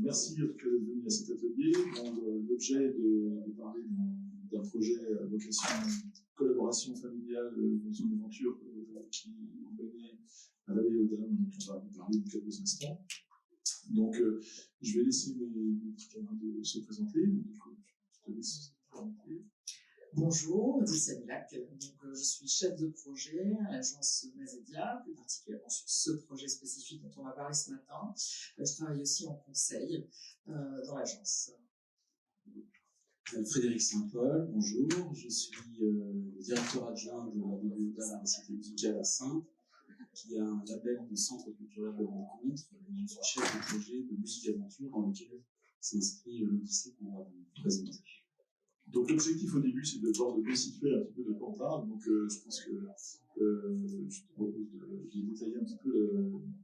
merci en tout cas d'être venu à cet atelier dont l'objet est de parler d'un projet à vocation collaboration familiale dans une aventure qui est menée à l'abbaye aux Dames, dont on va vous parler dans quelques instants. Donc, je vais laisser mes petits camarades se présenter. Donc, je te laisse te présenter. Bonjour, Odile Sabilac. Je suis chef de projet à l'agence Mazedia, plus particulièrement sur ce projet spécifique dont on va parler ce matin. Je travaille aussi en conseil dans l'agence. Frédéric Saint-Paul, bonjour. Je suis directeur adjoint de l'abbaye aux Dames à la Cité musicale à Saintes, qui a un label de centre culturel de rencontre. Je suis chef de projet de musique aventure dans lequel s'inscrit l'Odyssée qu'on va vous présenter. Donc l'objectif au début, c'est de constituer un petit peu de quoi on parle. Donc je pense que je te propose de détailler un petit peu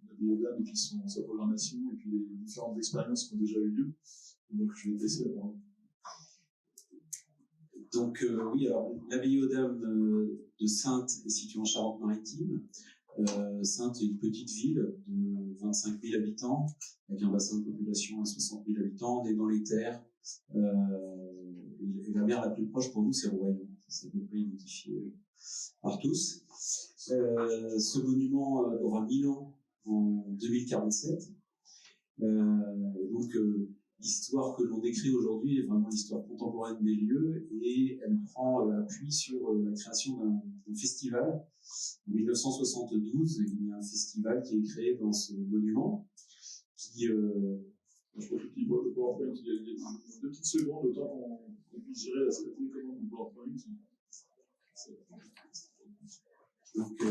l'abbaye aux Dames et puis sa programmation et puis les différentes expériences qui ont déjà eu lieu. Donc je vais te laisser la parole. Donc oui, alors l'abbaye aux Dames de Saintes est située en Charente-Maritime. Saintes est une petite ville de 25 000 habitants, avec un bassin de population à 60 000 habitants. On est dans les terres. Et la mer la plus proche pour nous, c'est Royan. Ça peut pas identifier par tous. Ce monument aura 1000 ans en 2047. Et donc, l'histoire que l'on décrit aujourd'hui est vraiment l'histoire contemporaine des lieux et elle prend appui sur la création d'un festival. En 1972, il y a un festival qui est créé dans ce monument qui... Je crois qu'il voit le PowerPoint, il y a 2 petites secondes, autant qu'on puisse gérer la télécommande du PowerPoint. Donc,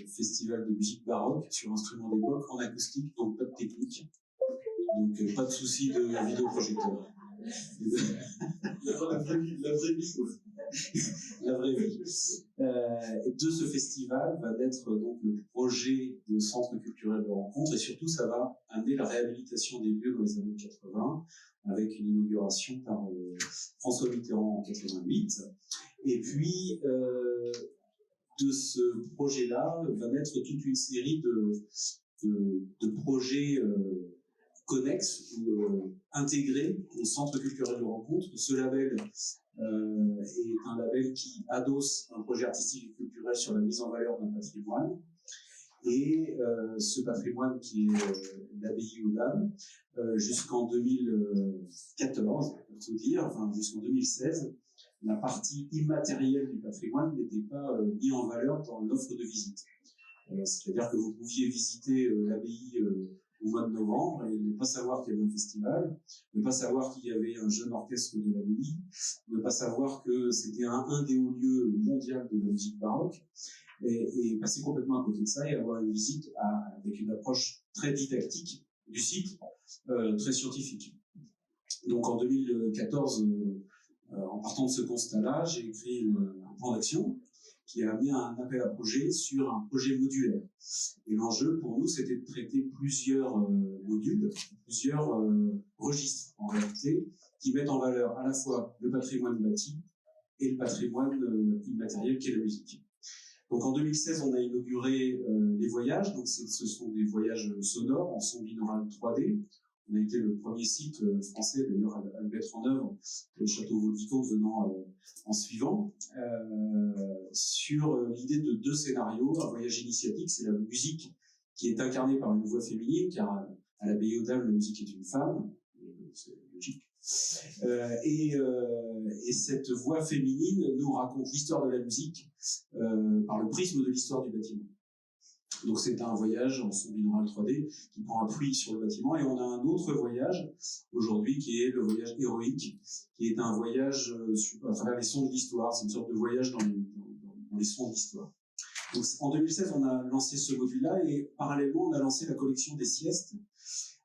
festival de musique baroque sur instruments d'époque en acoustique, donc pas de technique. Donc, pas de souci de vidéoprojecteur. La vraie vie, quoi. La vraie vie. Et de ce festival va naître donc le projet de centre culturel de rencontre et surtout ça va amener la réhabilitation des lieux dans les années 80 avec une inauguration par François Mitterrand en 88. Et puis de ce projet-là va naître toute une série de projets connexes ou intégrés au centre culturel de rencontre. Ce label est un label qui adosse un projet artistique et culturel sur la mise en valeur d'un patrimoine. Et ce patrimoine qui est l'abbaye aux Dames, jusqu'en 2014, pour tout dire, enfin jusqu'en 2016, la partie immatérielle du patrimoine n'était pas mise en valeur dans l'offre de visite. C'est-à-dire que vous pouviez visiter l'abbaye au mois de novembre et ne pas savoir qu'il y avait un festival, ne pas savoir qu'il y avait un jeune orchestre de l'abbaye, ne pas savoir que c'était un des hauts lieux mondiaux de la musique baroque, et passer complètement à côté de ça et avoir une visite avec une approche très didactique du site, très scientifique. Donc en 2014, en partant de ce constat-là, j'ai écrit un plan d'action qui a amené un appel à projet sur un projet modulaire. Et l'enjeu pour nous, c'était de traiter plusieurs modules, plusieurs registres en réalité, qui mettent en valeur à la fois le patrimoine bâti et le patrimoine immatériel qu'est la musique. Donc en 2016, on a inauguré les voyages, donc ce sont des voyages sonores en son binaural 3D. On a été le premier site français d'ailleurs à le mettre en œuvre, le château Vaux-le-Vicomte venant en suivant, sur l'idée de 2 scénarios. Un voyage initiatique, c'est la musique qui est incarnée par une voix féminine, car à l'abbaye aux Dames, la musique est une femme, c'est logique. Et cette voix féminine nous raconte l'histoire de la musique par le prisme de l'histoire du bâtiment. Donc c'est un voyage en son binaural 3D qui prend appui sur le bâtiment, et on a un autre voyage aujourd'hui qui est le voyage héroïque, qui est un voyage à travers les sons de l'histoire. C'est une sorte de voyage dans les sons de l'histoire. Donc en 2016, on a lancé ce module-là, et parallèlement, on a lancé la collection des siestes.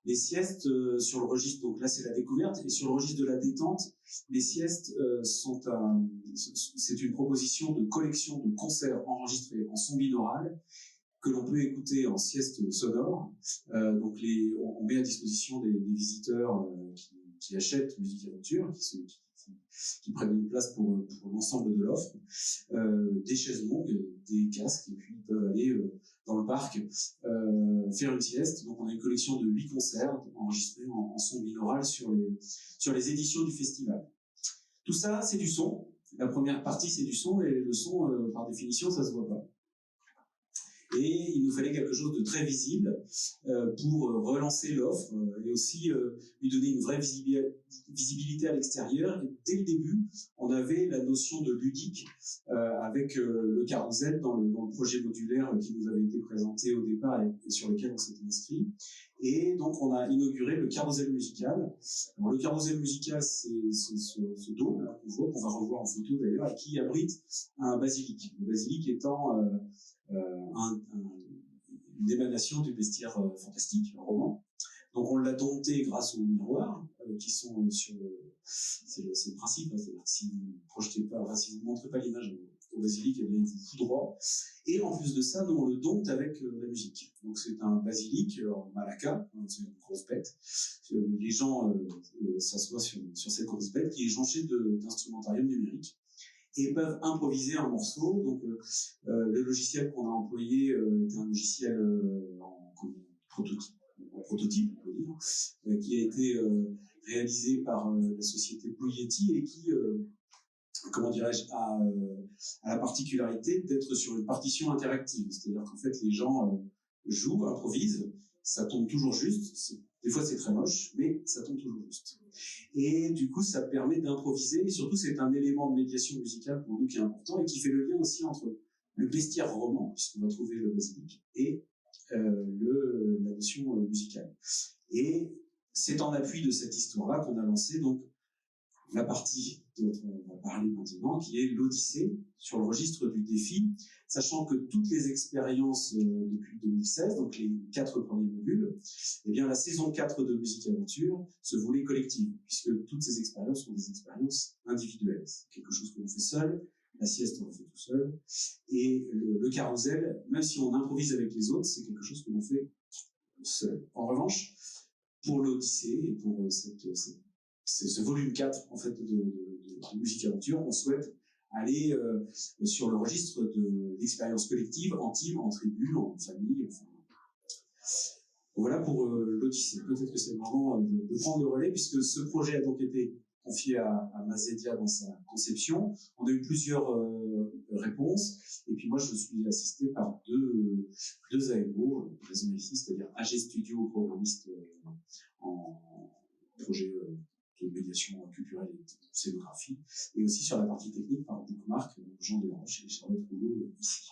Les siestes sur le registre, donc là c'est la découverte, et sur le registre de la détente, les siestes c'est une proposition de collection de concerts enregistrés en son binaural que l'on peut écouter en sieste sonore. Donc on met à disposition des visiteurs qui achètent Musique Aventure, qui qui prennent une place pour l'ensemble de l'offre, des chaises longues, des casques, et puis ils peuvent aller dans le parc faire une sieste. Donc on a une collection de 8 concerts enregistrés en son binaural sur les éditions du festival. Tout ça, c'est du son. La première partie, c'est du son, et le son, par définition, ça se voit pas. Et il nous fallait quelque chose de très visible pour relancer l'offre et aussi lui donner une vraie visibilité à l'extérieur. Et dès le début, on avait la notion de ludique avec le carrousel dans le projet modulaire qui nous avait été présenté au départ et sur lequel on s'était inscrit. Et donc, on a inauguré le carrousel musical. Alors, le carrousel musical, c'est ce dôme qu'on voit, qu'on va revoir en photo d'ailleurs, et qui abrite un basilic. Le basilic étant une émanation du bestiaire fantastique, un roman. Donc on l'a dompté grâce aux miroirs qui sont sur c'est le principe, hein, c'est-à-dire que si vous ne projetez pas, enfin, si vous ne montrez pas l'image au basilic, eh bien il vous fout droit. Et en plus de ça, nous on le dompte avec la musique. Donc c'est un basilic en malaka, hein, c'est une grosse bête. Les gens s'assoient sur cette grosse bête qui est jonchée d'instrumentarium numérique et peuvent improviser un morceau. Donc le logiciel qu'on a employé était un logiciel en prototype, on peut dire, qui a été réalisé par la société Blue Yeti et qui, comment dirais-je, a la particularité d'être sur une partition interactive. C'est-à-dire qu'en fait, les gens jouent, improvisent, ça tombe toujours juste. Des fois, c'est très moche, mais ça tombe toujours juste. Et du coup, ça permet d'improviser. Et surtout, c'est un élément de médiation musicale pour nous qui est important et qui fait le lien aussi entre le bestiaire roman, puisqu'on va trouver le basilic, et la notion musicale. Et c'est en appui de cette histoire-là qu'on a lancé donc la partie dont on va parler maintenant, qui est l'Odyssée sur le registre du défi, sachant que toutes les expériences depuis 2016, donc les 4 premiers modules, eh bien la saison 4 de Musique Aventure se voulait collective, puisque toutes ces expériences sont des expériences individuelles. C'est quelque chose que l'on fait seul, la sieste on le fait tout seul, et le carrousel, même si on improvise avec les autres, c'est quelque chose que l'on fait seul. En revanche, pour l'Odyssée et pour ce volume 4 en fait de Musique Aventure, on souhaite aller sur le registre de l'expérience collective, en team, en tribu, en famille. Enfin, voilà pour l'Odyssée. Peut-être que c'est le moment de prendre le relais, puisque ce projet a donc été confié à Mazedia dans sa conception. On a eu plusieurs réponses, et puis moi je suis assisté par deux AMO présents ici, c'est-à-dire AG Studio, programmiste en projet de médiation culturelle et de scénographie, et aussi sur la partie technique par Bookmark, Jean Delange et Charlotte Rouleau ici.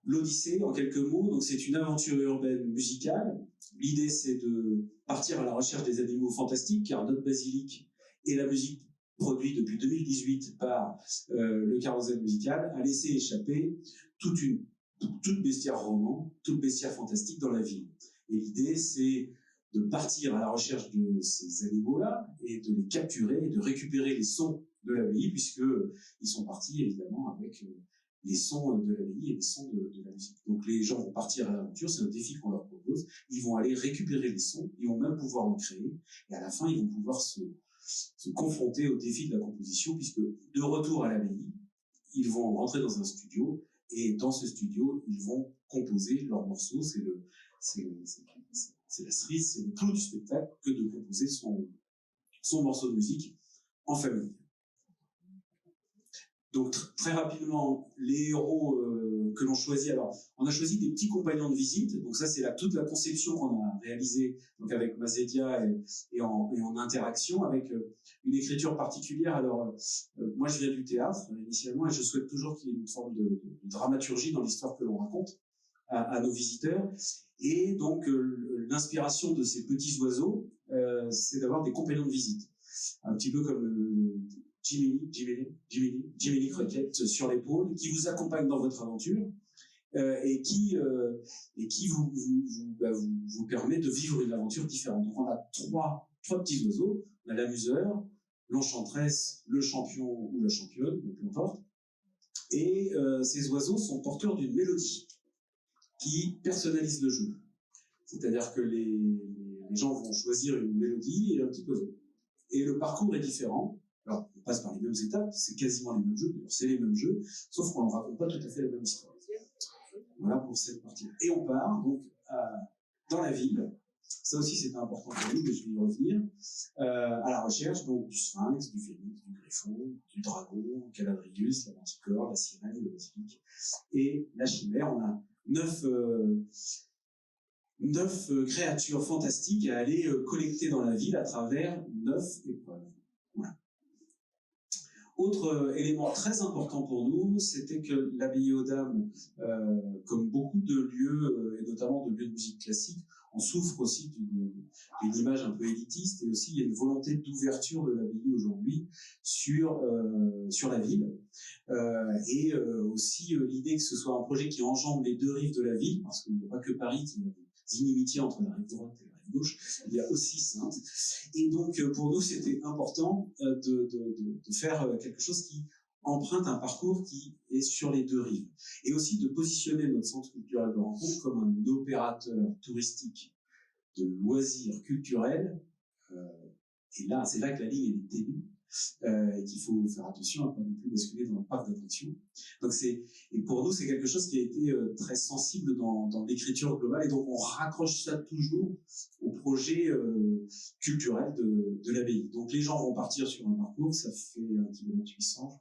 L'Odyssée, en quelques mots, donc c'est une aventure urbaine musicale. L'idée, c'est de partir à la recherche des animaux fantastiques, car notre basilic et la musique produite depuis 2018 par le carrousel musical a laissé échapper toute bestiaire roman, toute bestiaire fantastique dans la ville. Et l'idée, c'est de partir à la recherche de ces animaux-là et de les capturer et de récupérer les sons de l'abbaye, puisqu'ils sont partis évidemment avec les sons de l'abbaye et les sons de la musique. Donc les gens vont partir à l'aventure, c'est un défi qu'on leur propose, ils vont aller récupérer les sons, ils vont même pouvoir en créer, et à la fin ils vont pouvoir se confronter au défi de la composition, puisque de retour à l'abbaye, ils vont rentrer dans un studio, et dans ce studio, ils vont composer leurs morceaux. C'est la cerise, c'est le clou du spectacle que de composer son morceau de musique en famille. Donc très rapidement, les héros que l'on choisit, alors on a choisi des petits compagnons de visite, donc ça c'est toute la conception qu'on a réalisée donc avec Mazedia et en interaction avec une écriture particulière. Alors moi je viens du théâtre initialement et je souhaite toujours qu'il y ait une forme de dramaturgie dans l'histoire que l'on raconte à nos visiteurs, et donc l'inspiration de ces petits oiseaux, c'est d'avoir des compagnons de visite, un petit peu comme Jiminy Cricket sur l'épaule, qui vous accompagne dans votre aventure et qui vous permet de vivre une aventure différente. Donc on a trois petits oiseaux, on a l'amuseur, l'enchanteresse, le champion ou la championne, peu importe, et ces oiseaux sont porteurs d'une mélodie qui personnalise le jeu. C'est-à-dire que les gens vont choisir une mélodie et un petit oiseau. Et le parcours est différent. Alors, on passe par les mêmes étapes, c'est quasiment les mêmes jeux, d'ailleurs c'est les mêmes jeux, sauf qu'on ne raconte pas tout à fait la même histoire. Voilà pour cette partie. Et on part donc dans la ville. Ça aussi c'était important pour nous, mais je vais y revenir. À la recherche donc du sphinx, du phénix, du griffon, du dragon, Caladrius, la manticore, la sirène, le basilic et la chimère. On a 9 créatures fantastiques à aller collecter dans la ville à travers 9 épreuves. Voilà. Autre élément très important pour nous, c'était que l'abbaye aux Dames, comme beaucoup de lieux, et notamment de lieux de musique classique, on souffre aussi d'une image un peu élitiste, et aussi il y a une volonté d'ouverture de l'abbaye aujourd'hui sur la ville, et aussi l'idée que ce soit un projet qui enjambe les deux rives de la ville, parce qu'il n'y a pas que Paris qui a des inimitiés entre la rive droite et la rive gauche, il y a aussi Saintes. Et donc pour nous c'était important de faire quelque chose qui emprunte un parcours qui est sur les deux rives, et aussi de positionner notre centre culturel de rencontre comme un opérateur touristique de loisirs culturels, et là c'est là que la ligne est ténue, et qu'il faut faire attention à ne pas non plus basculer dans le parc d'attraction. Donc et pour nous c'est quelque chose qui a été très sensible dans l'écriture globale, et donc on raccroche ça toujours au projet culturel de l'abbaye. Donc les gens vont partir sur un parcours, ça fait 1,8 km, je crois,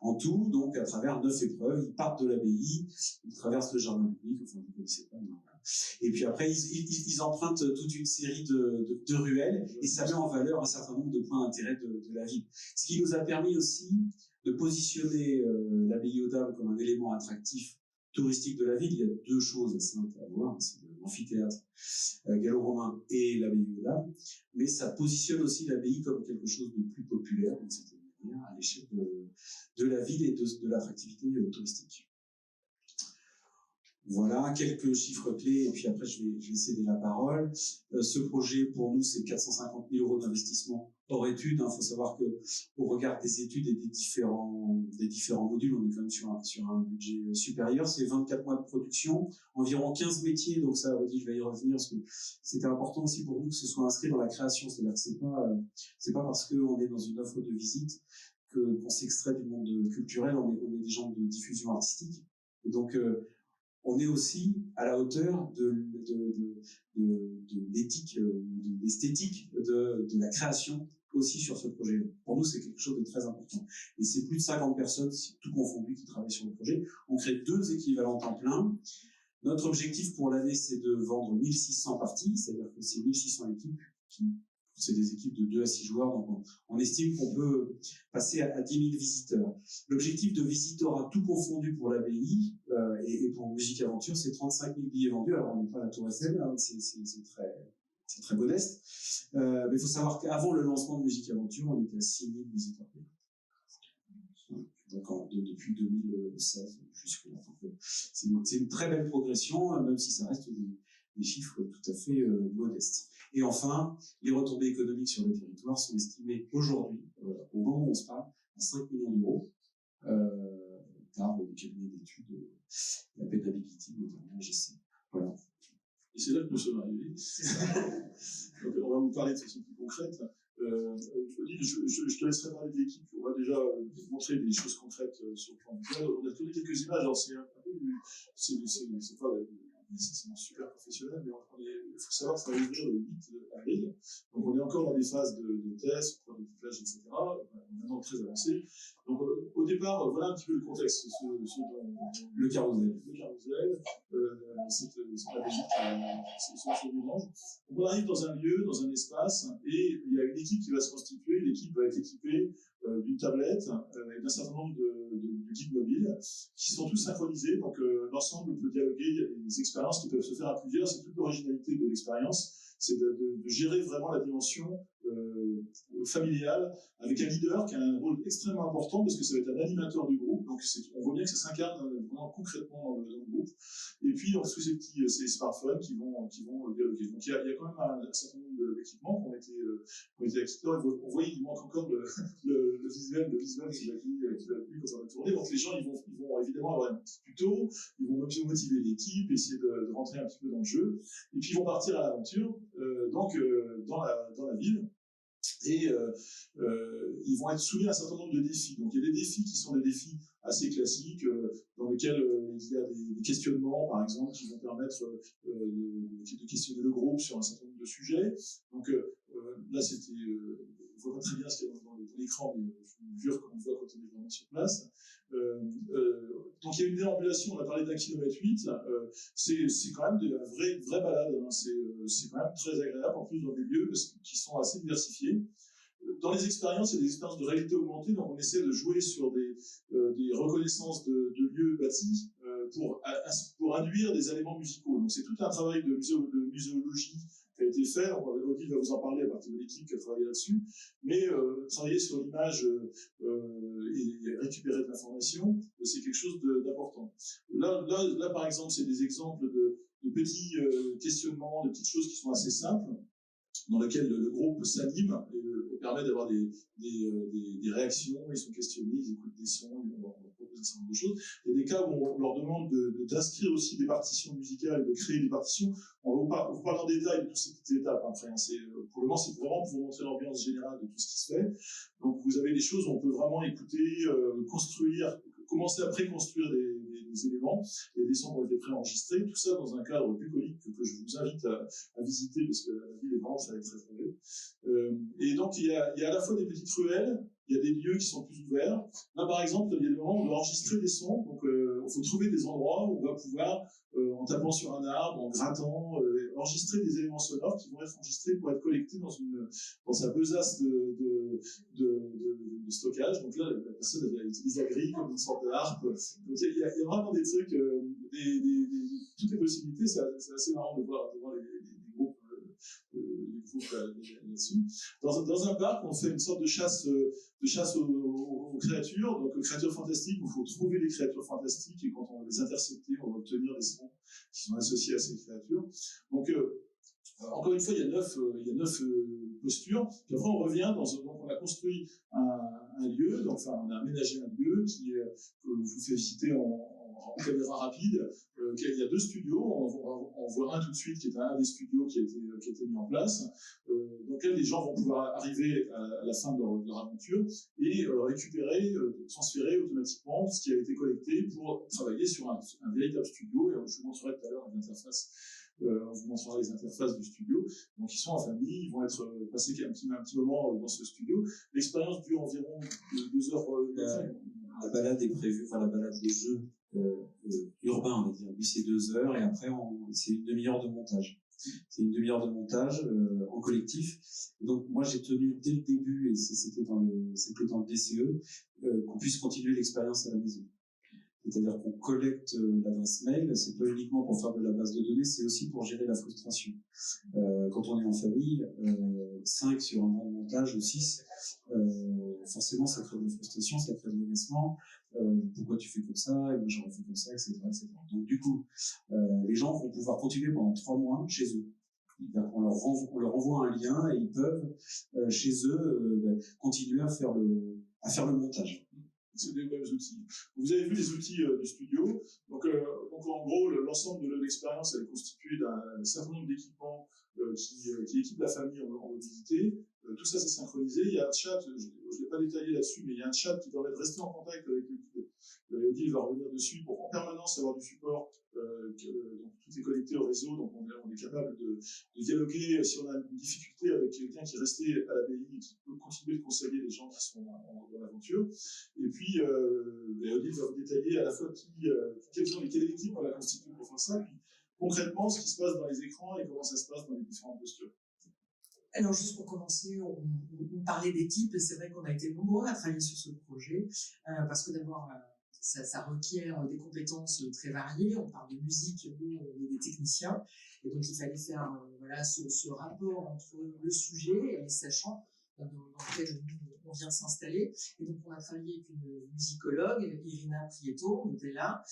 en tout, donc à travers 9 épreuves. Ils partent de l'abbaye, ils traversent le jardin public, enfin vous ne connaissez pas, mais voilà. Et puis après ils empruntent toute une série de ruelles, et ça met en valeur un certain nombre de points d'intérêt de la ville. Ce qui nous a permis aussi de positionner l'abbaye aux Dames comme un élément attractif touristique de la ville. Il y a 2 choses à Saintes à voir, c'est l'amphithéâtre gallo-romain et l'abbaye aux Dames, mais ça positionne aussi l'abbaye comme quelque chose de plus populaire, d'une certaine manière, à l'échelle de la ville et de l'attractivité touristique. Voilà, quelques chiffres clés, et puis après je vais céder la parole. Ce projet, pour nous, c'est 450 000 € d'investissement hors études. Il faut savoir qu'au regard des études et des différents modules, on est quand même sur un budget supérieur. C'est 24 mois de production, environ 15 métiers, donc ça, Odile, je vais y revenir, parce que c'était important aussi pour nous que ce soit inscrit dans la création. C'est-à-dire que c'est pas parce qu'on est dans une offre de visite qu'on s'extrait du monde culturel, on est des gens de diffusion artistique. Et donc, on est aussi à la hauteur de l'éthique, de l'esthétique de la création aussi sur ce projet. Pour nous, c'est quelque chose de très important. Et c'est plus de 50 personnes, tout confondu, qui travaillent sur le projet. On crée 2 équivalents temps plein. Notre objectif pour l'année, c'est de vendre 1600 parties, c'est-à-dire que c'est 1600 équipes c'est des équipes de 2 à 6 joueurs, donc on estime qu'on peut passer à 10 000 visiteurs. L'objectif de visiteurs tout confondu pour l'abbaye et pour Musique Aventure, c'est 35 000 billets vendus. Alors on n'est pas à la Tour Eiffel, hein, c'est très modeste, mais il faut savoir qu'avant le lancement de Musique Aventure, on était à 6 000 visiteurs. Donc depuis 2016 jusque-là. C'est une très belle progression, même si ça reste des chiffres tout à fait modestes. Et enfin, les retombées économiques sur le territoire sont estimées aujourd'hui, au moment où on se parle, à 5 millions d'euros par le cabinet d'études la pénibilité, notamment GC. Voilà. Et c'est là que nous sommes arrivés. Donc, on va vous parler de façon plus concrète. Je te laisserai parler de l'équipe. On va déjà montrer des choses concrètes sur le plan visuel. On a tourné quelques images. Alors c'est c'est pas nécessairement super professionnel, mais il faut savoir que ça va ouvrir le 8 avril. Donc on est encore dans des phases de tests, de découpage, etc. Maintenant très avancé. Donc au départ, voilà un petit peu le contexte. Le carrousel. C'est la Belgique, c'est mélange. Donc on arrive dans un lieu, dans un espace, et il y a une équipe qui va se constituer. L'équipe va être équipée d'une tablette et d'un certain nombre de guides mobiles qui sont tous synchronisés. Donc l'ensemble peut dialoguer. Il y a des expériences qui peuvent se faire à plusieurs. C'est toute l'originalité de l'expérience. C'est de gérer vraiment la dimension familiale avec un leader qui a un rôle extrêmement important parce que ça va être un animateur du groupe. Donc on voit bien que ça s'incarne vraiment concrètement dans le groupe. Et puis on tous ces smartphones qui vont dialoguer. Donc il y a quand même un certain nombre d'équipements qui ont été acquis. On voit qu'il manque encore le visuel qui va plu quand on va tourner. Donc les gens ils vont évidemment avoir un petit tuto, ils vont même motiver l'équipe, essayer de rentrer un petit peu dans le jeu. Et puis ils vont partir à l'aventure, dans la ville. Et ils vont être soumis à un certain nombre de défis. Donc il y a des défis qui sont des défis assez classiques, dans lesquels il y a des questionnements, par exemple, qui vont permettre de questionner le groupe sur un certain nombre de sujets. Donc là, c'était... on voit pas très bien ce qu'il y a dans l'écran, mais je vous jure qu'on voit quand on est vraiment sur place. Donc il y a une déambulation, on a parlé d'1,8 km, c'est quand même une vraie balade, hein. C'est quand même très agréable, en plus dans des lieux qui sont assez diversifiés. Dans les expériences, il y a des expériences de réalité augmentée, donc on essaie de jouer sur des reconnaissances de lieux bâtis pour induire des éléments musicaux. Donc c'est tout un travail de muséologie qui a été fait. Odile va vous en parler à partir de l'équipe qui a travaillé là-dessus. Mais travailler sur l'image et récupérer de l'information, c'est quelque chose d'important. Là, par exemple, c'est des exemples de petits questionnements, de petites choses qui sont assez simples, dans lesquelles le groupe s'anime et permet d'avoir des réactions, ils sont questionnés, ils écoutent des sons, ils vont proposer un certain nombre de choses. Il y a des cas où on leur demande d'inscrire aussi des partitions musicales et de créer des partitions. On va vous parler en détail de toutes ces petites étapes après. Pour le moment, c'est vraiment pour vous montrer l'ambiance générale de tout ce qui se fait. Donc vous avez des choses où on peut vraiment écouter, construire, commencer à préconstruire des éléments, et des sons qui ont été préenregistrés, tout ça dans un cadre bucolique que je vous invite à visiter parce que la ville est vraiment très belle. Et donc il y a à la fois des petites ruelles, il y a des lieux qui sont plus ouverts. Là par exemple, il y a des moments où on doit enregistrer des sons, donc il faut trouver des endroits où on va pouvoir, en tapant sur un arbre, en grattant, enregistrer des éléments sonores qui vont être enregistrés pour être collectés dans sa besace de stockage. Donc là, la personne utilise la grille comme une sorte de harpe. Donc il y a vraiment des trucs, toutes les possibilités. C'est assez marrant de voir les groupes là-dessus. Dans un parc, on fait une sorte de chasse aux créatures, donc aux créatures fantastiques. Il faut trouver des créatures fantastiques et quand on les intercepte, on va obtenir des sons qui sont associés à ces créatures. Donc encore une fois, il y a 9 postures. Puis après, on revient donc on a construit un lieu, donc enfin, on a aménagé un lieu que je vous fais visiter en caméra rapide. Il y a 2 studios. On voit un tout de suite qui est un des studios qui a été mis en place, dans lequel les gens vont pouvoir arriver à la fin de leur aventure et récupérer, transférer automatiquement ce qui a été collecté pour travailler sur un véritable studio. Et je vous montrerai tout à l'heure l'interface. On vous montrera les interfaces du studio. Donc ils sont en famille, ils vont passer un petit moment dans ce studio. L'expérience dure environ 2 heures. La balade est prévue, enfin la balade de jeu urbain, on va dire. Lui c'est 2 heures et après c'est une demi-heure de montage. C'est une demi-heure de montage en collectif. Donc moi j'ai tenu dès le début, et c'était dans le DCE, qu'on puisse continuer l'expérience à la maison. C'est-à-dire qu'on collecte l'adresse mail, c'est pas uniquement pour faire de la base de données, c'est aussi pour gérer la frustration. Quand on est en famille, 5 sur un bon montage ou 6, forcément ça crée de la frustration, ça crée de l'agacement. Pourquoi tu fais comme ça, et moi j'aurais fait comme ça, etc., etc. Donc du coup, les gens vont pouvoir continuer pendant 3 mois chez eux. On leur envoie un lien et ils peuvent, chez eux, continuer à faire le montage. C'est des mêmes outils. Vous avez vu les outils du studio. Donc en gros, l'ensemble de l'expérience est constitué d'un certain nombre d'équipements qui équipent la famille en mobilité. Tout ça, c'est synchronisé. Il y a un chat, je ne l'ai pas détaillé là-dessus, mais il y a un chat qui permet de rester en contact avec l'équipe. Odile va revenir dessus pour en permanence avoir du support. Donc tout est connecté au réseau, donc on est capable de dialoguer si on a une difficulté avec quelqu'un qui est resté à l'abbaye et qui peut continuer de conseiller les gens qui sont dans l'aventure. Et puis Odile va vous détailler à la fois quelle équipe on a constituée pour faire ça, puis concrètement ce qui se passe dans les écrans et comment ça se passe dans les différentes postures. Alors, juste pour commencer, on parlait d'équipe, et c'est vrai qu'on a été nombreux à travailler sur ce projet, parce que d'abord, ça requiert des compétences très variées. On parle de musique, nous, on est des techniciens, et donc il fallait faire ce rapport entre le sujet et les sachants dans lequel on vient s'installer. Et donc, on a travaillé avec une musicologue, Irina Prieto, Modella,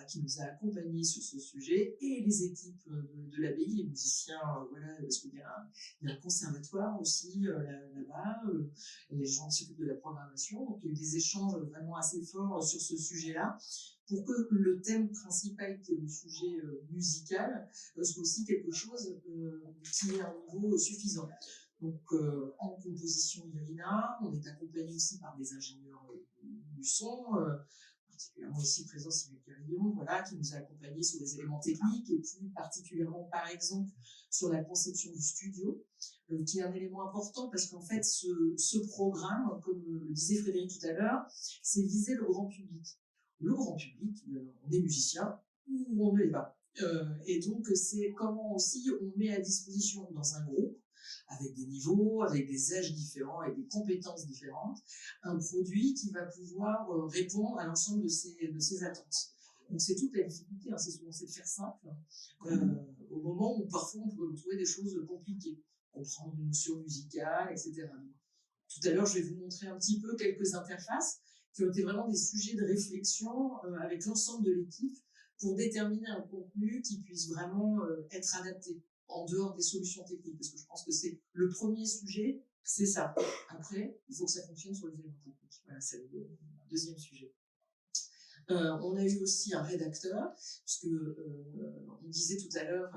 qui nous a accompagnés sur ce sujet, et les équipes de l'abbaye, les musiciens, parce qu'il y a un conservatoire aussi là-bas, les gens qui s'occupent de la programmation. Donc, il y a eu des échanges vraiment assez forts sur ce sujet-là, pour que le thème principal, qui est le sujet musical, soit aussi quelque chose qui ait un niveau suffisant. Donc, en composition IRINA, on est accompagné aussi par des ingénieurs du son, particulièrement ici présent Cyril Carillon, voilà, qui nous a accompagnés sur les éléments techniques et plus particulièrement, par exemple, sur la conception du studio, qui est un élément important parce qu'en fait, ce programme, comme le disait Frédéric tout à l'heure, c'est viser le grand public. Le grand public, on est musicien ou on ne l'est pas. Et donc, c'est comment aussi on met à disposition dans un groupe, avec des niveaux, avec des âges différents, avec des compétences différentes, un produit qui va pouvoir répondre à l'ensemble de ces attentes. Donc c'est toute la difficulté, hein, c'est souvent de faire simple, au moment où parfois on peut trouver des choses compliquées, comprendre une notion musicale, etc. Donc, tout à l'heure, je vais vous montrer un petit peu quelques interfaces qui ont été vraiment des sujets de réflexion avec l'ensemble de l'équipe pour déterminer un contenu qui puisse vraiment être adapté en dehors des solutions techniques, parce que je pense que c'est le premier sujet, c'est ça. Après, il faut que ça fonctionne sur les éléments techniques. Voilà, c'est le deuxième sujet. On a eu aussi un rédacteur, puisque on disait tout à l'heure,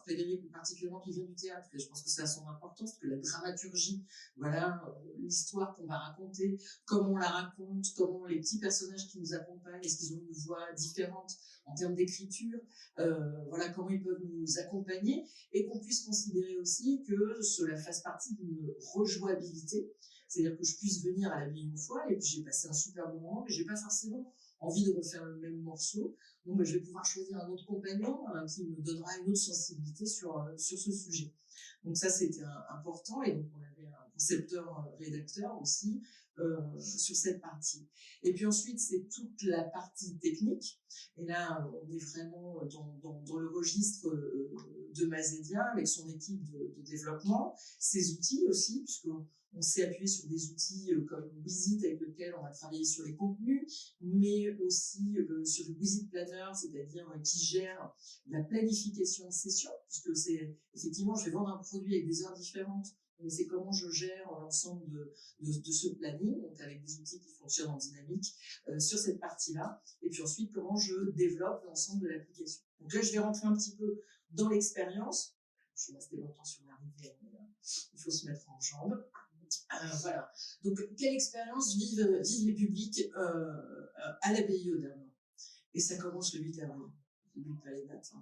Frédéric particulièrement qui vient du théâtre, et je pense que ça a son importance, parce que la dramaturgie, voilà, l'histoire qu'on va raconter, comment on la raconte, comment les petits personnages qui nous accompagnent, est-ce qu'ils ont une voix différente en termes d'écriture, voilà, comment ils peuvent nous accompagner, et qu'on puisse considérer aussi que cela fasse partie d'une rejouabilité, c'est-à-dire que je puisse venir à la vie une fois, et puis j'ai passé un super moment, mais j'ai pas forcément envie de refaire le même morceau, donc je vais pouvoir choisir un autre compagnon qui me donnera une autre sensibilité sur ce sujet. Donc ça, c'était important, et donc on avait un concepteur-rédacteur aussi sur cette partie. Et puis ensuite, c'est toute la partie technique, et là, on est vraiment dans le registre de Mazedia, avec son équipe de développement, ses outils aussi, puisqu'on s'est appuyé sur des outils comme Wizit, avec lequel on a travaillé sur les contenus, mais aussi sur le Wizit Planner, c'est-à-dire qui gère la planification de sessions, puisque c'est effectivement, je vais vendre un produit avec des heures différentes, mais c'est comment je gère l'ensemble de ce planning, donc avec des outils qui fonctionnent en dynamique sur cette partie-là, et puis ensuite comment je développe l'ensemble de l'application. Donc là, je vais rentrer un petit peu dans l'expérience. Je suis restée longtemps sur l'arrivée, il faut se mettre en jambes. Voilà. Donc, quelle expérience vivent les publics à l'abbaye aux Dames? Et ça commence le 8 avril. N'oublie pas les dates.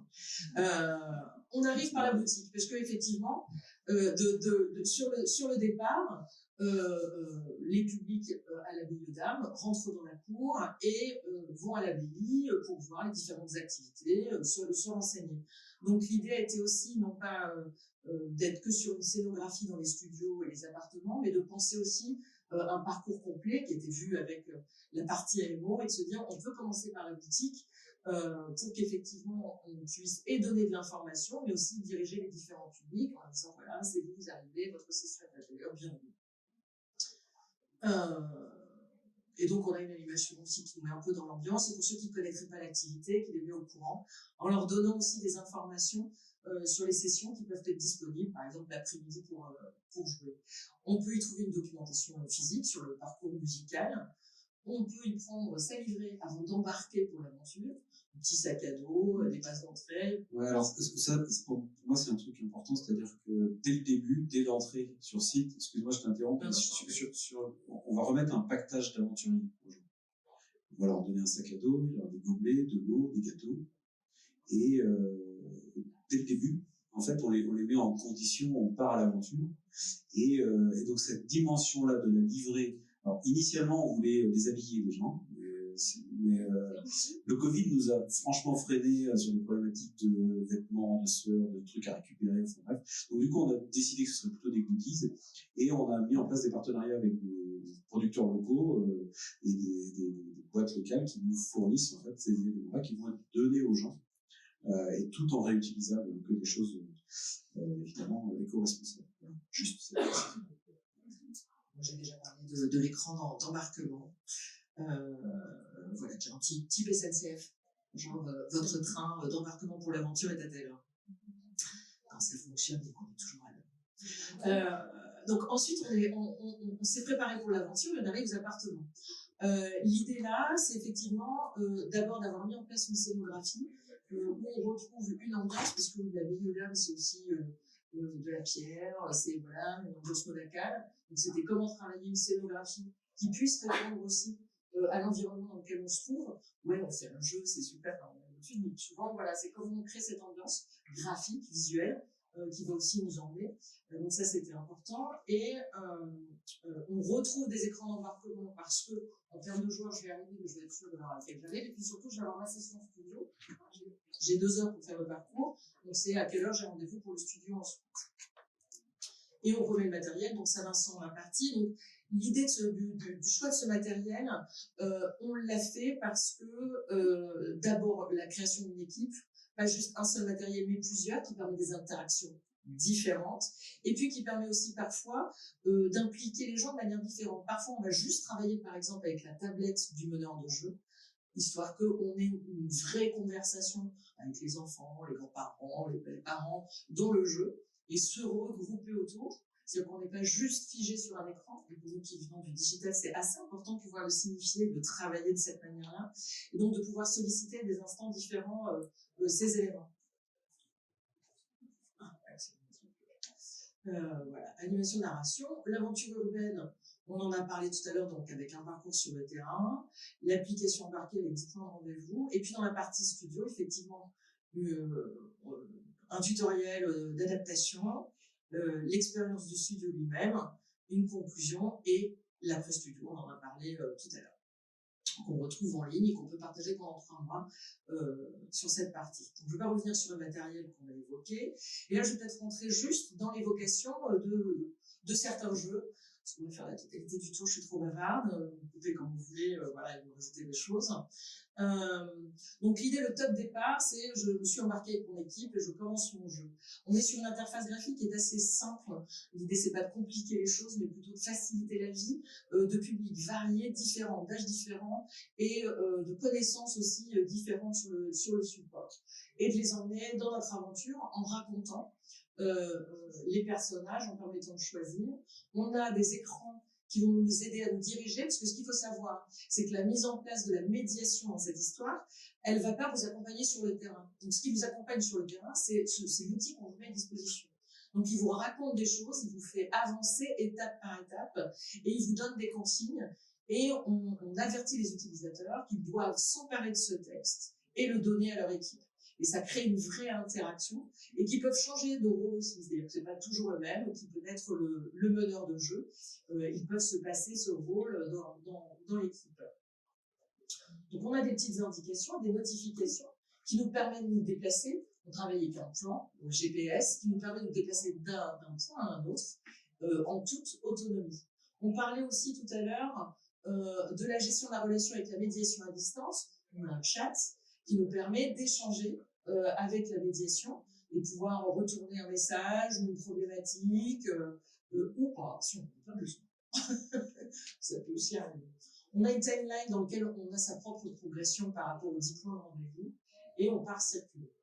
On arrive par la boutique, parce que effectivement, sur le départ, les publics à l'abbaye aux Dames rentrent dans la cour et vont à l'abbaye pour voir les différentes activités, se renseigner. Donc l'idée a été aussi, non pas d'être que sur une scénographie dans les studios et les appartements, mais de penser aussi un parcours complet qui était vu avec la partie AMO, et de se dire on peut commencer par la boutique pour qu'effectivement on puisse et donner de l'information, mais aussi diriger les différents publics en disant voilà, c'est vous arrivez, votre session est à telle heure, bienvenue. Et donc on a une animation aussi qui nous met un peu dans l'ambiance, et pour ceux qui ne connaîtraient pas l'activité, qui les met au courant, en leur donnant aussi des informations sur les sessions qui peuvent être disponibles, par exemple l'après-midi pour jouer. On peut y trouver une documentation physique sur le parcours musical. On peut y prendre sa livrée avant d'embarquer pour l'aventure, un petit sac à dos, des passes d'entrée. Ouais, alors ça, pour moi, c'est un truc important, c'est-à-dire que dès le début, dès l'entrée sur site, excuse-moi, je t'interromps, on va remettre un pactage d'aventuriers aux gens. On va leur donner un sac à dos, il y aura des gobelets, de l'eau, des gâteaux, et dès le début, en fait, on les met en condition, on part à l'aventure, et donc cette dimension-là de la livrée. Alors, initialement, on voulait déshabiller les gens, mais le Covid nous a franchement freiné sur les problématiques de vêtements, de sueurs, de trucs à récupérer, enfin bref. Donc, du coup, on a décidé que ce serait plutôt des goodies, et on a mis en place des partenariats avec des producteurs locaux et des boîtes locales qui nous fournissent en fait ces éléments-là qui vont être donnés aux gens, et tout en réutilisable, que des choses évidemment éco-responsables. Juste ça. J'ai déjà parlé de l'écran d'embarquement. Voilà, j'ai un petit type SNCF. Genre, votre train d'embarquement pour l'aventure est à telle heure. Quand ça fonctionne, on est toujours à l'heure. Donc ensuite, on s'est préparé pour l'aventure et on arrive aux appartements. L'idée là, c'est effectivement d'abord d'avoir mis en place une scénographie où on retrouve une ambiance, parce que l'abbaye aux Dames, c'est aussi de la pierre, c'est voilà, une ambiance monacale. Donc c'était comment travailler une scénographie qui puisse répondre aussi à l'environnement dans lequel on se trouve. Ouais, on fait un jeu, c'est super, on a l'habitude, mais souvent, voilà, c'est comment on crée cette ambiance graphique, visuelle, qui va aussi nous emmener. Donc ça, c'était important. Et on retrouve des écrans d'embarquement parce que, en termes de joueurs, je vais arriver, mais je vais être sûre de voir à laquelle j'arrive. Et puis surtout, je vais avoir ma session studio. J'ai 2 heures pour faire le parcours. Donc c'est à quelle heure j'ai rendez-vous pour le studio ensuite. Et on remet le matériel, donc ça Vincent en a partie. Donc l'idée du choix de ce matériel, on l'a fait parce que d'abord la création d'une équipe, pas juste un seul matériel mais plusieurs, qui permet des interactions différentes, et puis qui permet aussi parfois d'impliquer les gens de manière différente. Parfois on va juste travailler par exemple avec la tablette du meneur de jeu, histoire qu'on ait une vraie conversation avec les enfants, les grands-parents, les parents dans le jeu, et se regrouper autour. C'est-à-dire qu'on n'est pas juste figé sur un écran. Et pour nous qui venons du digital, c'est assez important de pouvoir le signifier, de travailler de cette manière-là, et donc de pouvoir solliciter à des instants différents ces éléments. Voilà, animation, narration, l'aventure urbaine, on en a parlé tout à l'heure, donc avec un parcours sur le terrain, l'application embarquée avec 10 points de rendez-vous, et puis dans la partie studio, effectivement, un tutoriel d'adaptation, l'expérience du studio lui-même, une conclusion et l'après-studio, on en a parlé tout à l'heure, qu'on retrouve en ligne et qu'on peut partager pendant 3 mois sur cette partie. Donc, je ne vais pas revenir sur le matériel qu'on a évoqué. Et là, je vais peut-être rentrer juste dans l'évocation de certains jeux. Parce qu'on va faire la totalité du tour, je suis trop bavarde. Vous pouvez, quand vous voulez, voilà, vous rajouter des choses. Donc l'idée, le top départ, c'est je me suis embarquée avec mon équipe et je commence mon jeu. On est sur une interface graphique qui est assez simple. L'idée, c'est pas de compliquer les choses, mais plutôt de faciliter la vie de publics variés, différents, d'âges différents et de connaissances aussi différentes sur le support. Et de les emmener dans notre aventure en racontant les personnages, en permettant de choisir. On a des écrans qui vont nous aider à nous diriger, parce que ce qu'il faut savoir, c'est que la mise en place de la médiation dans cette histoire, elle ne va pas vous accompagner sur le terrain. Donc, ce qui vous accompagne sur le terrain, c'est l'outil qu'on vous met à disposition. Donc, il vous raconte des choses, il vous fait avancer étape par étape, et il vous donne des consignes, et on avertit les utilisateurs qu'ils doivent s'emparer de ce texte et le donner à leur équipe. Et ça crée une vraie interaction, et qui peuvent changer de rôle aussi. C'est-à-dire que c'est pas toujours le même, qui peut être le meneur de jeu. Ils peuvent se passer ce rôle dans l'équipe. Donc on a des petites indications, des notifications qui nous permettent de nous déplacer. On travaille avec un plan, GPS, qui nous permet de nous déplacer d'un point à un autre en toute autonomie. On parlait aussi tout à l'heure de la gestion de la relation avec la médiation à distance. On a un chat qui nous permet d'échanger avec la médiation et pouvoir retourner un message ou une problématique ou pas, si on n'a pas besoin. Ça peut aussi arriver. On a une timeline dans laquelle on a sa propre progression par rapport aux 10 points de rendez-vous et on part circuler.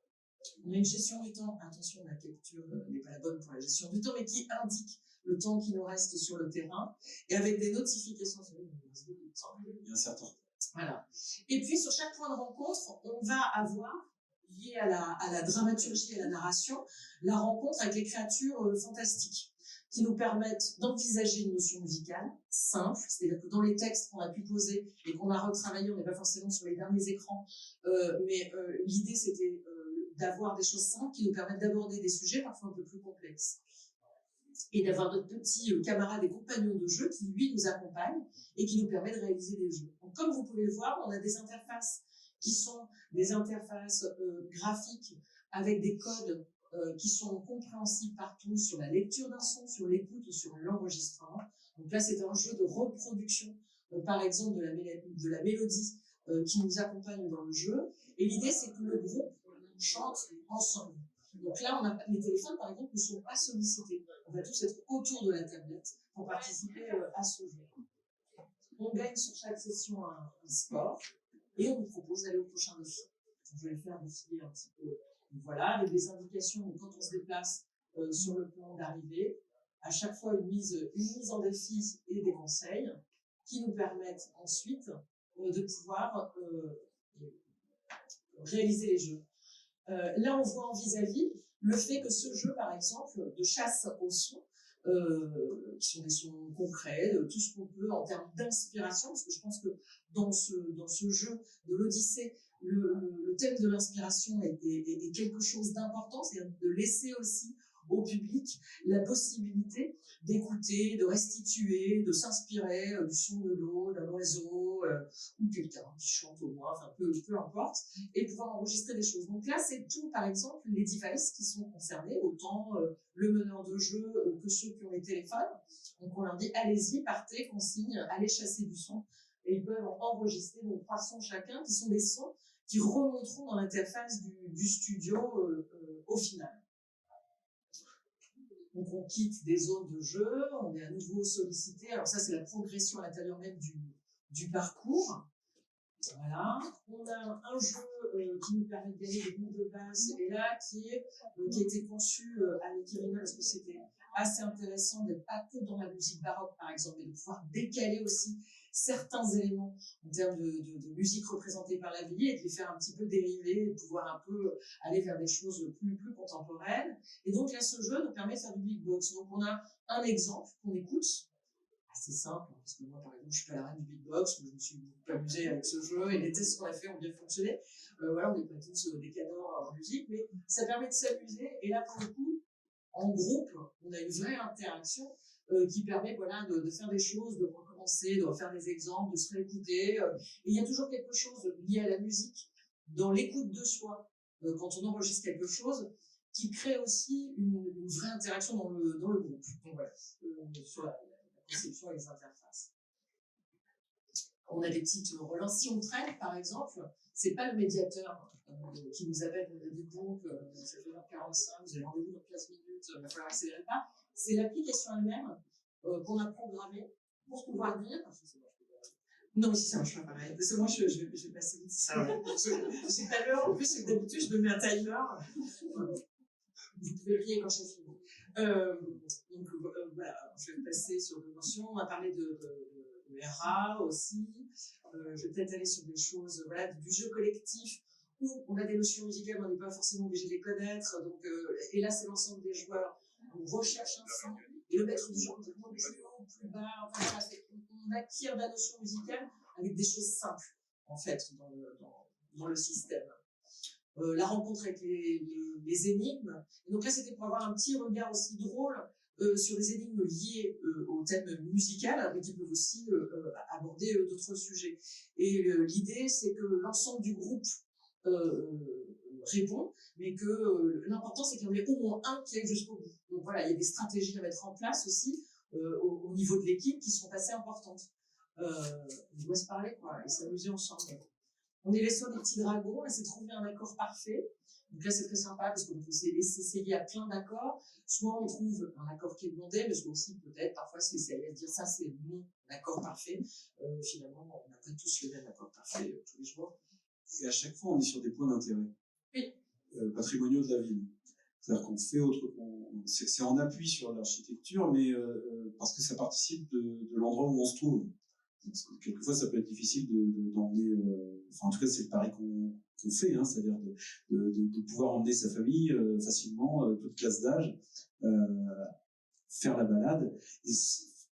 On a une gestion du temps. Attention, la capture n'est pas la bonne pour la gestion du temps, mais qui indique le temps qui nous reste sur le terrain et avec des notifications. Il y a un certain. Voilà. Et puis, sur chaque point de rencontre, on va avoir, lié à la dramaturgie et à la narration, la rencontre avec les créatures fantastiques qui nous permettent d'envisager une notion musicale simple, c'est-à-dire que dans les textes qu'on a pu poser et qu'on a retravaillé, on n'est pas forcément sur les derniers écrans, mais l'idée c'était d'avoir des choses simples qui nous permettent d'aborder des sujets parfois un peu plus complexes. Et d'avoir notre petit camarade et compagnon de jeu qui, lui, nous accompagne et qui nous permet de réaliser des jeux. Donc, comme vous pouvez le voir, on a des interfaces qui sont des interfaces graphiques avec des codes qui sont compréhensibles partout sur la lecture d'un son, sur l'écoute ou sur l'enregistrement. Donc là, c'est un jeu de reproduction, par exemple, de la mélodie qui nous accompagne dans le jeu. Et l'idée, c'est que le groupe chante ensemble. Donc là, les téléphones, par exemple, ne sont pas sollicités. On va tous être autour de la tablette pour participer à ce jeu. On gagne sur chaque session un score et on vous propose d'aller au prochain défi. Je vais le faire défiler un petit peu. Donc voilà, avec des indications quand on se déplace sur le plan d'arrivée. À chaque fois, une mise en défi et des conseils qui nous permettent ensuite de pouvoir réaliser les jeux. Là, on voit en vis-à-vis le fait que ce jeu, par exemple, de chasse au son, qui sont des sons concrets, de tout ce qu'on peut en termes d'inspiration, parce que je pense que dans ce jeu de l'Odyssée, le thème de l'inspiration est quelque chose d'important, c'est-à-dire de laisser aussi au public la possibilité d'écouter, de restituer, de s'inspirer du son de l'eau, d'un oiseau, ou quelqu'un qui chante au loin, enfin peu importe, et pouvoir enregistrer des choses. Donc là, c'est tout, par exemple, les devices qui sont concernés, autant le meneur de jeu que ceux qui ont les téléphones. Donc on leur dit, allez-y, partez, consigne, allez chasser du son, et ils peuvent enregistrer donc 3 sons chacun, qui sont des sons qui remonteront dans l'interface du studio au final. Donc on quitte des zones de jeu, on est à nouveau sollicité. Alors ça, c'est la progression à l'intérieur même du parcours. Voilà. On a un jeu qui nous permet de gagner des lignes de base, et là, qui a été conçu avec Irina, parce que c'était assez intéressant d'être pas que dans la musique baroque, par exemple, mais de pouvoir décaler aussi certains éléments en termes de musique représentée par la vie et de les faire un petit peu dériver, de pouvoir un peu aller vers des choses plus contemporaines. Et donc là, ce jeu nous permet de faire du beatbox. Donc on a un exemple qu'on écoute, assez simple, parce que moi, par exemple, je suis pas la reine du beatbox, mais je me suis beaucoup amusée avec ce jeu et les tests qu'on a fait ont bien fonctionné. Voilà, on n'est pas tous des cadors en musique, mais ça permet de s'amuser. Et là, pour le coup, en groupe, on a une vraie interaction qui permet voilà, de faire des choses, de recommencer, de refaire des exemples, de se réécouter. Et il y a toujours quelque chose lié à la musique, dans l'écoute de soi, quand on enregistre quelque chose, qui crée aussi une vraie interaction dans le groupe. Donc voilà, sur la conception et les interfaces. On a des petites relances. Si on traîne, par exemple, c'est pas le médiateur qui nous appelle, on a des groupes, ça fait 1h45, vous avez rendez-vous dans 15 minutes, il va falloir accélérer le pas. C'est l'application elle-même qu'on a programmée pour pouvoir dire. Non, mais si ça marche pas pareil. Parce que moi, je vais passer vite. Ça, ouais. J'ai pas l'heure. En plus, d'habitude, je me mets un timer. Vous pouvez prier quand je finis. Donc, voilà, je vais passer sur des notions. On va parler de RA aussi. Je vais peut-être aller sur des choses, voilà, du jeu collectif où on a des notions musicales, mais on n'est pas forcément obligé de les connaître. Donc, et là, c'est l'ensemble des joueurs. On recherche un son et le maître du jeu peut être moins plus haut, plus bas. Enfin, voilà, on acquiert la notion musicale avec des choses simples, en fait, dans le système. La rencontre avec les énigmes. Et donc là, c'était pour avoir un petit regard aussi drôle sur les énigmes liées au thème musical, mais qui peuvent aussi aborder d'autres sujets. Et l'idée, c'est que l'ensemble du groupe répond, mais que l'important, c'est qu'il y en ait au moins un qui aille jusqu'au bout. Donc voilà, il y a des stratégies à mettre en place aussi au niveau de l'équipe qui sont assez importantes. On doit se parler, quoi, et s'amuser ensemble. On est laissé des petits dragons, et c'est trouver un accord parfait. Donc là, c'est très sympa parce qu'on peut s'essayer à plein d'accords. Soit on trouve un accord qui est demandé, mais soit aussi peut-être parfois se laisser aller à dire ça, c'est mon accord parfait. Finalement, on n'a pas tous le même accord parfait tous les jours. Et à chaque fois, on est sur des points d'intérêt. Oui. Patrimoniaux de la ville. C'est-à-dire qu'on fait c'est en appui sur l'architecture, mais parce que ça participe de l'endroit où on se trouve. Parce que quelquefois, ça peut être difficile d'emmener, enfin, en tout cas, c'est le pari qu'on fait, hein, c'est-à-dire de pouvoir emmener sa famille facilement, toute classe d'âge, faire la balade, et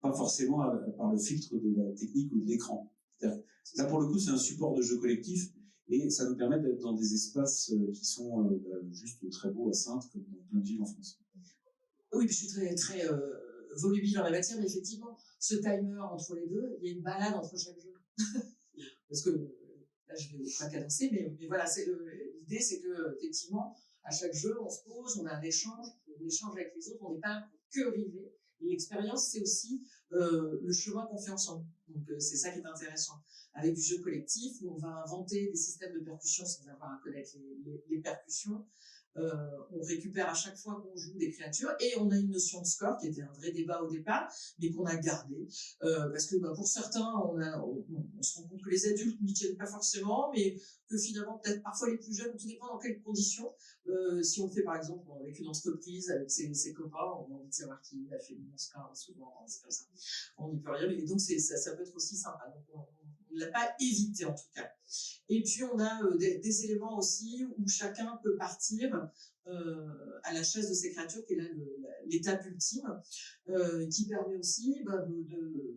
pas forcément par le filtre de la technique ou de l'écran. Là, pour le coup, c'est un support de jeu collectif, et ça nous permet d'être dans des espaces qui sont juste très beaux à Saintes, comme dans plein de villes en France. Oui, puis je suis très, très volubile dans la matière, mais effectivement, ce timer entre les deux, il y a une balade entre chaque jeu. Parce que là, je vais pas cadencer, mais voilà, l'idée, c'est que effectivement, à chaque jeu, on se pose, on a un échange avec les autres, on n'est pas que rivés. L'expérience, c'est aussi le chemin qu'on fait ensemble. Donc, c'est ça qui est intéressant. Avec du jeu collectif, où on va inventer des systèmes de percussion sans avoir à connaître les percussions. On récupère à chaque fois qu'on joue des créatures et on a une notion de score qui était un vrai débat au départ, mais qu'on a gardé parce que pour certains, on se rend compte que les adultes n'y tiennent pas forcément, mais que finalement peut-être parfois les plus jeunes, tout dépend dans quelles conditions. Si on le fait par exemple avec une entreprise, avec ses copains, on a envie de savoir qui a fait le bon score, souvent c'est comme ça. On n'y peut rien, mais donc ça peut être aussi sympa. Donc on ne l'a pas évité en tout cas. Et puis on a des éléments aussi où chacun peut partir à la chasse de ces créatures, qui est là l'étape ultime, qui permet aussi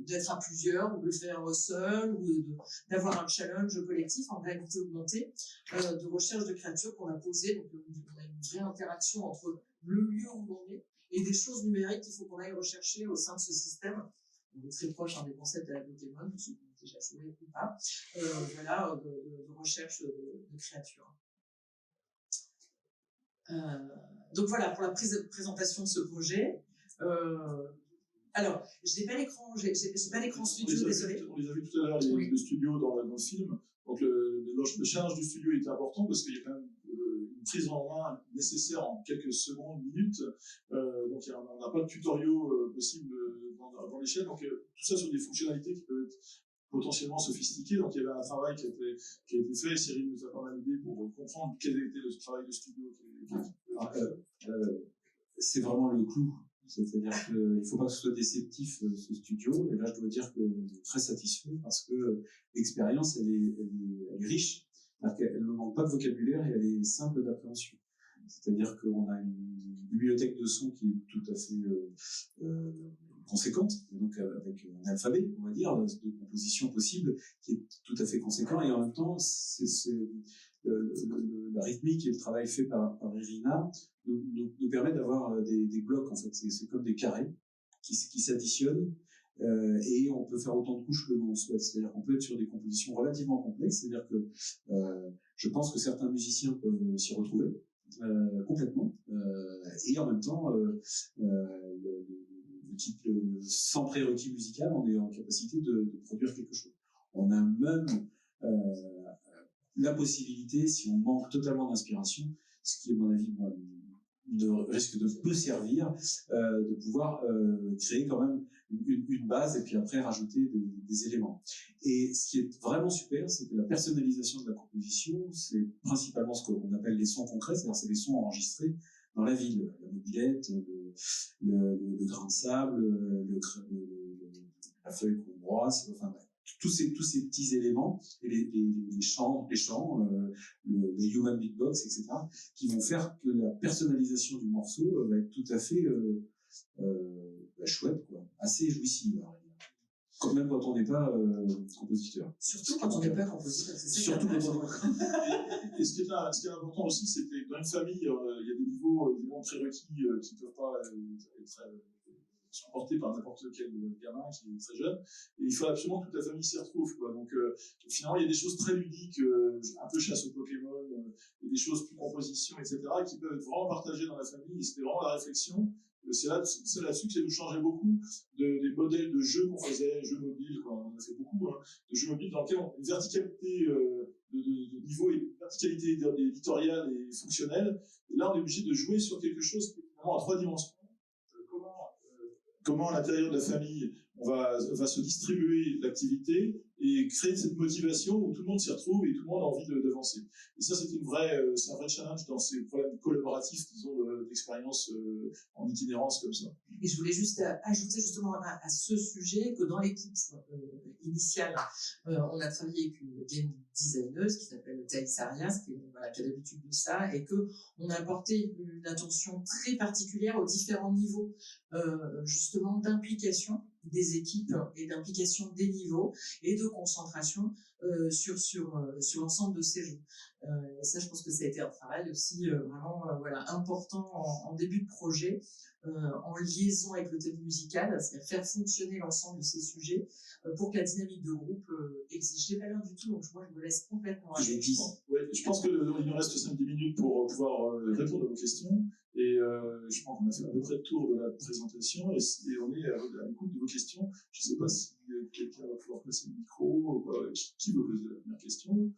d'être à plusieurs, ou de le faire seul, ou d'avoir un challenge collectif en réalité augmentée de recherche de créatures qu'on a posées. Donc on a une vraie interaction entre le lieu où l'on est et des choses numériques qu'il faut qu'on aille rechercher au sein de ce système. On est très proche des concepts de la Pokémon, pour ceux qui ont déjà joué ou pas, voilà, de recherche de créatures. Donc voilà pour la présentation de ce projet. Alors, je n'ai pas l'écran studio, désolé. On les a vus tout à l'heure, le studio dans le film. Donc le challenge du studio était important parce qu'il y a quand même une prise en main nécessaire en quelques secondes, minutes. Donc on n'a pas de tutoriaux possible dans l'échelle. Donc tout ça sur des fonctionnalités qui peuvent être potentiellement sophistiquées. Donc il y avait un travail qui a été fait. Cyril nous a pas mal aidé pour comprendre quel était le travail de studio. C'est vraiment le clou. C'est-à-dire qu'il ne faut pas que ce soit déceptif, ce studio. Et là, je dois dire que je suis très satisfait parce que l'expérience, elle est riche. Elle ne manque pas de vocabulaire et elle est simple d'appréhension. C'est-à-dire qu'on a une bibliothèque de sons qui est tout à fait conséquente, donc avec un alphabet, on va dire, de composition possible, qui est tout à fait conséquent. Et en même temps, la rythmique et le travail fait par Irina nous permet d'avoir des blocs, en fait. C'est comme des carrés qui s'additionnent et on peut faire autant de couches que l'on souhaite. C'est-à-dire qu'on peut être sur des compositions relativement complexes. C'est-à-dire que je pense que certains musiciens peuvent s'y retrouver complètement. Et en même temps, sans prérequis musical, on est en capacité de produire quelque chose. On a même la possibilité, si on manque totalement d'inspiration, ce qui, à mon avis, risque de peu servir, de pouvoir créer quand même une base et puis après rajouter des éléments. Et ce qui est vraiment super, c'est que la personnalisation de la composition, c'est principalement ce qu'on appelle les sons concrets, c'est-à-dire c'est des sons enregistrés dans la ville, la mobilette, le grain de sable, la feuille qu'on brosse, enfin bref. Tous ces petits éléments, et les chants, le human beatbox, etc., qui vont faire que la personnalisation du morceau va être tout à fait chouette, quoi, assez jouissive. Même quand on n'est pas compositeur. Surtout quand on n'est pas compositeur, c'est ça. Surtout quand on est. Et ce qui est important aussi, c'est que dans une famille, il y a des niveaux prérequis qui ne peuvent pas être supportés par n'importe quel gamin qui est très jeune. Et il faut absolument que toute la famille s'y retrouve, quoi. Donc finalement, il y a des choses très ludiques, un peu chasse aux Pokémon, et des choses plus composition, etc., qui peuvent être vraiment partagées dans la famille. Et c'était vraiment la réflexion. C'est là-dessus que ça nous changeait beaucoup des modèles de jeux qu'on faisait, jeux mobiles, quoi. On a fait beaucoup de jeux mobiles dans lesquels on a une verticalité de niveau, et une verticalité éditoriale et fonctionnelle. Et là, on est obligé de jouer sur quelque chose qui est vraiment à 3 dimensions. Comment à l'intérieur de la famille on va se distribuer l'activité et créer cette motivation où tout le monde s'y retrouve et tout le monde a envie d'avancer. Et ça, c'est un vrai challenge dans ces problèmes collaboratifs, disons, d'expérience en itinérance comme ça. Et je voulais juste ajouter justement à ce sujet que dans l'équipe initiale, on a travaillé avec une game designer qui s'appelle Thaïs Arias, qui a l'habitude de ça, et qu'on a apporté une attention très particulière aux différents niveaux justement d'implication des équipes et d'implication des niveaux et de concentration sur l'ensemble de ces jeux. Et ça, je pense que ça a été un travail aussi vraiment important en début de projet, en liaison avec le thème musical, c'est-à-dire faire fonctionner l'ensemble de ces sujets pour que la dynamique de groupe existe. Je n'ai pas l'heure du tout, donc moi je me laisse complètement aller. Je pense qu'il nous reste 5-10 minutes pour pouvoir répondre à vos questions. Et je pense qu'on a fait à peu près le tour de la présentation et on est à l'écoute de vos questions. Je ne sais pas si quelqu'un va pouvoir passer le micro, qui veut poser la première question.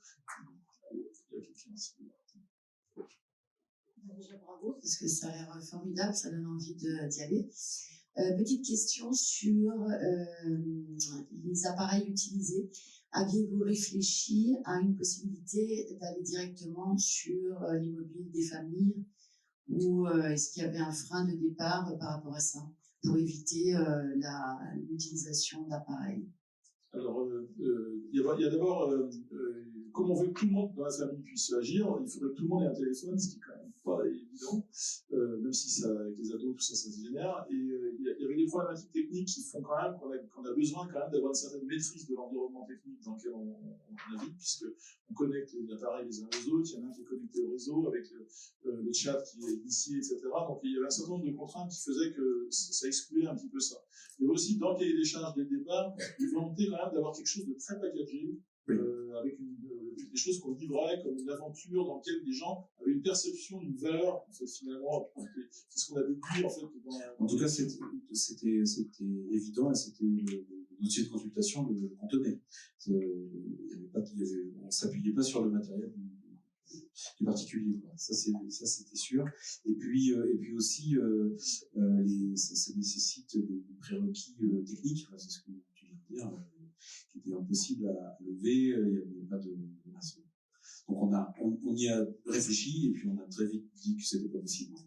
Il y a quelqu'un ici. Déjà bravo, parce que ça a l'air formidable, ça donne envie d'y aller. Petite question sur les appareils utilisés. Aviez-vous réfléchi à une possibilité d'aller directement sur les mobiles des familles ou est-ce qu'il y avait un frein de départ par rapport à ça pour éviter l'utilisation d'appareils? Alors, il y a d'abord, comme on veut que tout le monde dans la famille puisse agir, il faudrait que tout le monde ait un téléphone, ce qui est quand même pas évident, même si ça, avec les ados, tout ça, ça se génère. Et il y avait des problématiques techniques qui font quand même qu'on a besoin quand même d'avoir une certaine maîtrise de l'environnement technique dans lequel on habite, puisque on connecte les appareils les uns aux autres, il y en a un qui est connecté au réseau avec le chat qui est initié, etc. Donc il y avait un certain nombre de contraintes qui faisaient que ça excluait un petit peu ça. Il y avait aussi dans le cahier des charges dès le départ une volonté quand même d'avoir quelque chose de très packagé, avec des choses qu'on vivrait comme une aventure dans laquelle des gens avaient une perception d'une valeur, en fait, finalement, c'est ce qu'on a déduit, en fait. En tout cas, c'était évident et c'était le dossier de consultation le contenait. On ne s'appuyait pas sur le matériel du particulier, quoi. Ça c'était sûr. Et puis aussi, ça nécessite des prérequis techniques, c'est ce que tu viens de dire, qui était impossible à lever, il n'y avait pas de masse. Donc on y a réfléchi et puis on a très vite dit que c'était pas possible.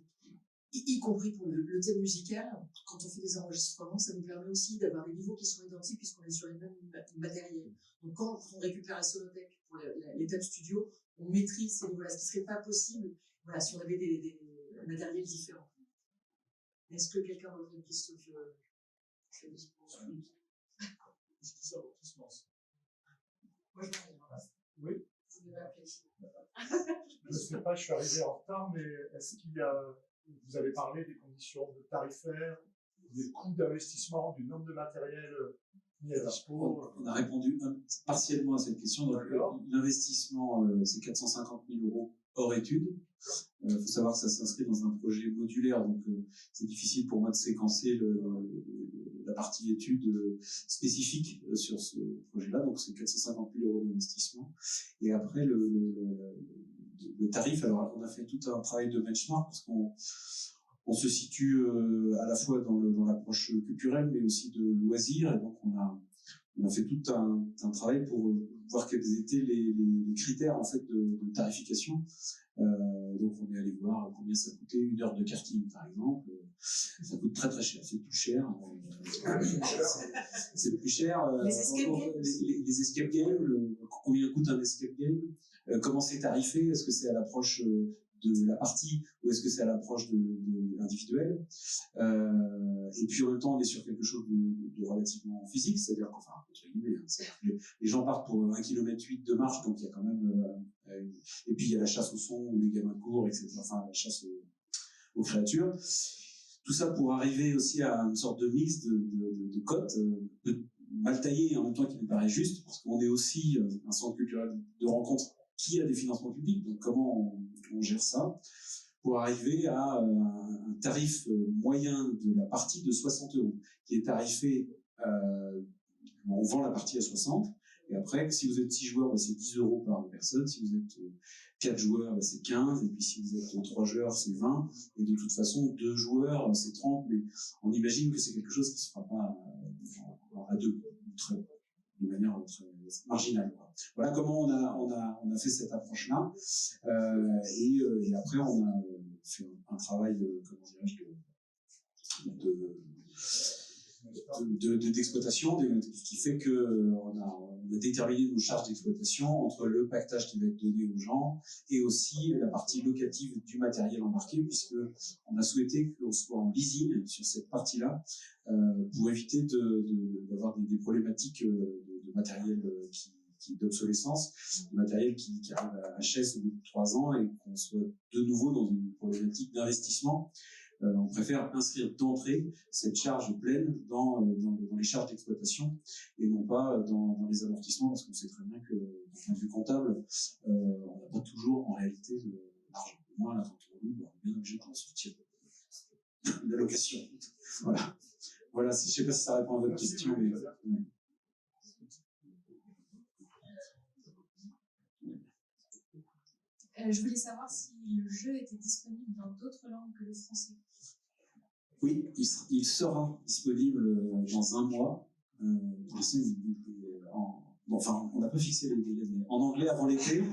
Y compris pour le thème musical, quand on fait des enregistrements, ça nous permet aussi d'avoir des niveaux qui sont identiques puisqu'on est sur les mêmes matériels. Donc quand on récupère la sonothèque pour les thèmes studio, on maîtrise ces niveaux-là, ce qui serait pas possible si on avait des matériels différents. Est-ce que quelqu'un a une question que je dispose? Moi, je vais oui. vous devez appeler. Je ne sais pas, je suis arrivé en retard, mais est-ce qu'il y a, vous avez parlé des conditions tarifaires, des coûts d'investissement, du nombre de matériel mis à dispo? On a répondu partiellement à cette question. Donc, l'investissement, c'est 450 000 € hors études. Il faut savoir que ça s'inscrit dans un projet modulaire, donc c'est difficile pour moi de séquencer la partie études spécifique sur ce projet-là. Donc c'est 450 000 € d'investissement. Et après le tarif, alors on a fait tout un travail de benchmark parce qu'on se situe à la fois dans l'approche culturelle mais aussi de loisirs, et donc on a fait tout un travail pour voir quels étaient les critères en fait de tarification. Donc on est allé voir combien ça coûtait une heure de karting par exemple. Ça coûte très très cher, c'est plus cher. C'est plus cher. Les escape games, combien coûte un escape game, comment c'est tarifé, est-ce que c'est à l'approche de la partie ou est-ce que c'est à l'approche de l'individuel, et puis en même temps on est sur quelque chose de relativement physique, c'est-à-dire qu'enfin les gens partent pour 1,8 km de marche, donc il y a quand même et puis il y a la chasse au son où les gamins courent, etc. Enfin la chasse aux créatures, tout ça pour arriver aussi à une sorte de mix de cotes mal taillé et en même temps qui nous paraît juste, parce qu'on est aussi un centre culturel de rencontre qui a des financements publics, donc comment on gère ça pour arriver à un tarif moyen de la partie de 60 €, qui est tarifé, on vend la partie à 60, et après, si vous êtes 6 joueurs, c'est 10 € par personne, si vous êtes 4 joueurs, c'est 15, et puis si vous êtes 3 joueurs, c'est 20, et de toute façon, 2 joueurs, c'est 30, mais on imagine que c'est quelque chose qui ne se fera pas à deux, de manière très marginale. Voilà comment on a fait cette approche-là, et après on a fait un travail d'exploitation, ce qui fait que on a déterminé nos charges d'exploitation entre le pactage qui va être donné aux gens et aussi la partie locative du matériel embarqué, puisque on a souhaité qu'on soit en leasing sur cette partie-là pour éviter d'avoir des problématiques de matériel d'obsolescence, du matériel qui arrive à HS au bout de 3 ans et qu'on soit de nouveau dans une problématique d'investissement. On préfère inscrire d'entrée cette charge pleine dans les charges d'exploitation et non pas dans les amortissements, parce qu'on sait très bien que d'un point de vue comptable, on n'a pas toujours en réalité l'argent. Au moins, là, quand on est bien obligé de sortir la location. Voilà. Voilà, je ne sais pas si ça répond à votre question, mais... Je voulais savoir si le jeu était disponible dans d'autres langues que le français. Oui, il sera disponible dans 1 mois. Enfin, on n'a pas fixé les délais, mais en anglais avant l'été.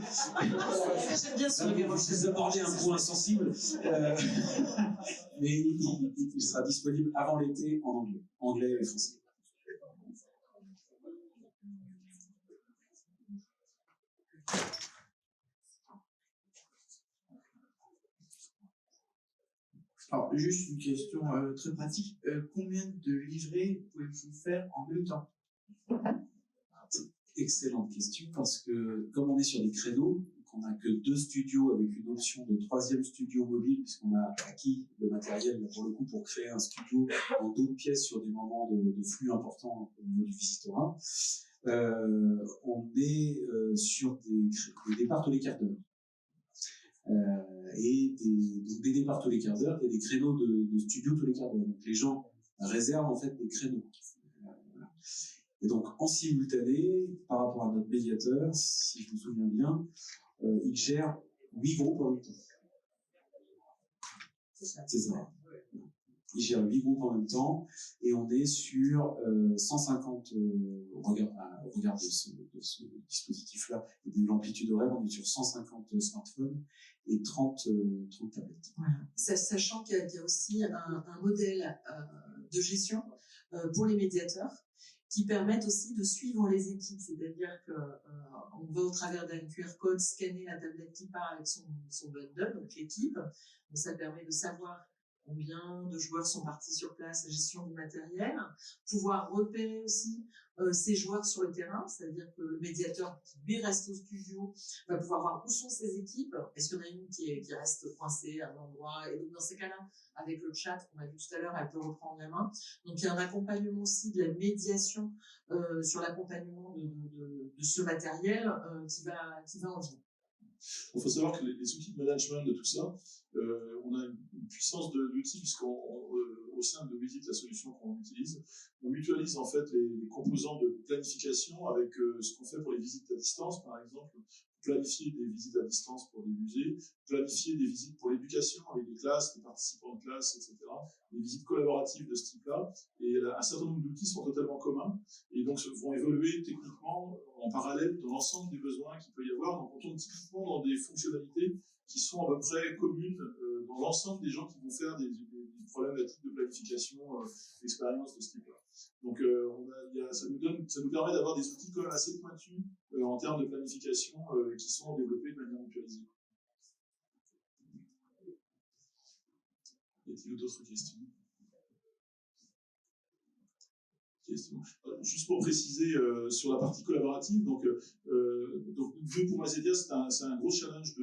J'aime bien ce numéro. Je vais aborder un point sensible. Mais il sera disponible avant l'été en anglais et français. Alors, juste une question très pratique. Combien de livrets pouvez-vous faire en même temps? Excellente question, parce que comme on est sur des créneaux, qu'on n'a que 2 studios avec une option de 3e studio mobile, puisqu'on a acquis le matériel pour le coup pour créer un studio dans d'autres pièces sur des moments de flux importants au niveau du visitorat, on est sur des départs tous les quarts d'heure. Et donc des départs tous les quarts d'heure et des créneaux de studio tous les quarts d'heure. Donc les gens réservent en fait des créneaux. Et donc en simultané, par rapport à notre médiateur, si je me souviens bien, il gère 8 groupes en même temps. C'est ça. Il gère 8 groupes en même temps et on est sur 150, au regard de ce dispositif-là et de l'amplitude horaire, on est sur 150 smartphones et 30 tablettes. Voilà. Sachant qu'il y a aussi un modèle de gestion pour les médiateurs qui permettent aussi de suivre les équipes, c'est-à-dire qu'on va au travers d'un QR code scanner la tablette qui part avec son bundle, donc l'équipe, donc ça permet de savoir combien de joueurs sont partis sur place, la gestion du matériel, pouvoir repérer aussi ces joueurs sur le terrain, c'est-à-dire que le médiateur qui lui reste au studio va pouvoir voir où sont ses équipes, est-ce qu'il y en a une qui reste coincée à un endroit, et donc dans ces cas-là, avec le chat qu'on a vu tout à l'heure, elle peut reprendre la main. Donc il y a un accompagnement aussi de la médiation sur l'accompagnement de ce matériel qui va en venir. Il faut savoir que les outils de management de tout ça, on a une puissance d'outils puisqu'au sein de Visite, la solution qu'on utilise, on mutualise en fait les composants de planification avec ce qu'on fait pour les visites à distance, par exemple, planifier des visites à distance pour des musées, planifier des visites pour l'éducation avec des classes, des participants de classe, etc., des visites collaboratives de ce type-là, et un certain nombre d'outils sont totalement communs, et donc vont évoluer techniquement en parallèle dans l'ensemble des besoins qu'il peut y avoir, donc on tombe typiquement dans des fonctionnalités qui sont à peu près communes dans l'ensemble des gens qui vont faire des problématiques de planification, d'expérience de ce type-là. Donc ça nous permet d'avoir des outils quand même assez pointus en termes de planification qui sont développés de manière mutualisée. Y a-t-il d'autres questions? Juste pour préciser sur la partie collaborative, donc nous pour Mazedia, c'est un gros challenge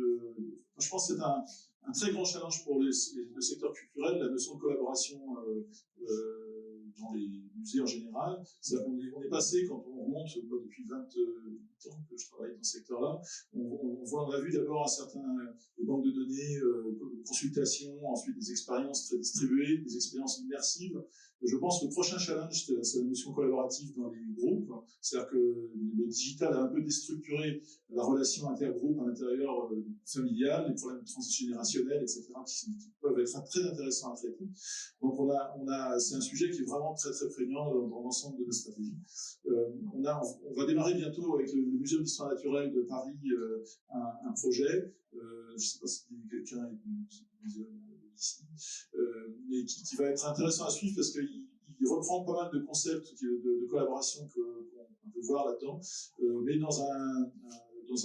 je pense que c'est un très grand challenge pour le secteur culturel, la notion de collaboration dans les musées en général. C'est-à-dire qu'on est passé, quand on remonte, moi, depuis 28 ans que je travaille dans ce secteur-là, on a vu d'abord un certain banque de données, consultations, ensuite des expériences très distribuées, des expériences immersives. Je pense que le prochain challenge, c'est la notion collaborative dans les groupes. C'est-à-dire que le digital a un peu déstructuré la relation intergroupe à l'intérieur familial, les problèmes transgénérationnels, etc., qui peuvent être très intéressants à traiter. Donc c'est un sujet qui est vraiment très très prégnant dans l'ensemble de nos stratégies. On va démarrer bientôt avec le Muséum d'histoire naturelle de Paris un projet. Je ne sais pas si quelqu'un est du muséum ici, mais qui va être intéressant à suivre parce qu'il reprend pas mal de concepts de collaboration qu'on peut voir là-dedans, mais dans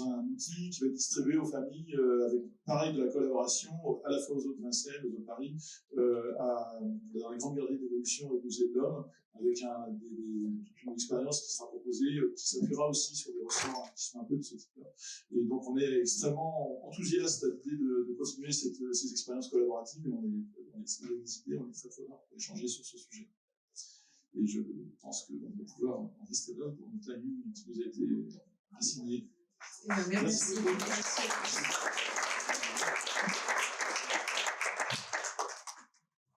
un outil qui va être distribué aux familles avec pareil de la collaboration à la fois aux autres Vincennes, aux autres Paris, dans les grandes galeries d'évolution au Musée de l'Homme, avec toute une expérience qui sera proposée, qui s'appuiera aussi sur des ressorts qui sont un peu de ce type-là. Et donc on est extrêmement enthousiaste à l'idée de continuer ces expériences collaboratives et on est très heureux pour échanger sur ce sujet. Et je pense qu'on va pouvoir en rester là pour notre timing qui nous a été assigné. Merci.